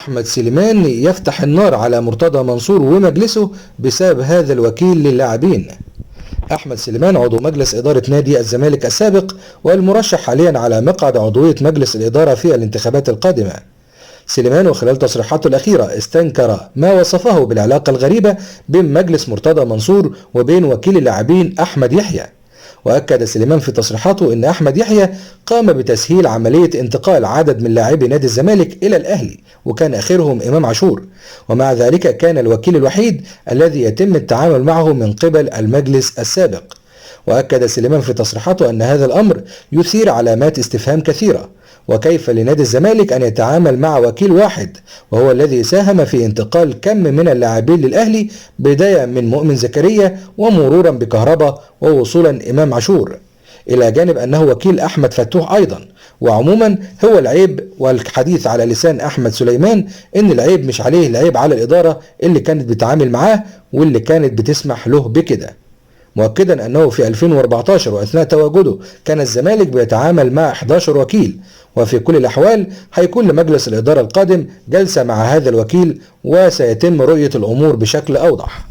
أحمد سليمان يفتح النار على مرتضى منصور ومجلسه بسبب هذا الوكيل للاعبين. أحمد سليمان عضو مجلس إدارة نادي الزمالك السابق والمرشح حاليا على مقعد عضوية مجلس الإدارة في الانتخابات القادمة. سليمان وخلال تصريحاته الأخيرة استنكر ما وصفه بالعلاقة الغريبة بين مجلس مرتضى منصور وبين وكيل اللاعبين أحمد يحيى. وأكد سليمان في تصريحاته أن أحمد يحيى قام بتسهيل عملية انتقال عدد من لاعبي نادي الزمالك إلى الأهلي، وكان آخرهم إمام عاشور، ومع ذلك كان الوكيل الوحيد الذي يتم التعامل معه من قبل المجلس السابق. وأكد سليمان في تصريحاته أن هذا الأمر يثير علامات استفهام كثيرة، وكيف لنادي الزمالك أن يتعامل مع وكيل واحد وهو الذي ساهم في انتقال كم من اللاعبين للأهلي، بداية من مؤمن زكريا ومرورا بكهربا ووصولا إمام عاشور، إلى جانب أنه وكيل أحمد فتوح أيضا. وعموما هو العيب والحديث على لسان أحمد سليمان إن العيب مش عليه، العيب على الإدارة اللي كانت بتعامل معاه واللي كانت بتسمح له بكده، مؤكدا أنه في 2014 وأثناء تواجده كان الزمالك بيتعامل مع 11 وكيل، وفي كل الأحوال هيكون لمجلس الإدارة القادم جلسة مع هذا الوكيل وسيتم رؤية الأمور بشكل أوضح.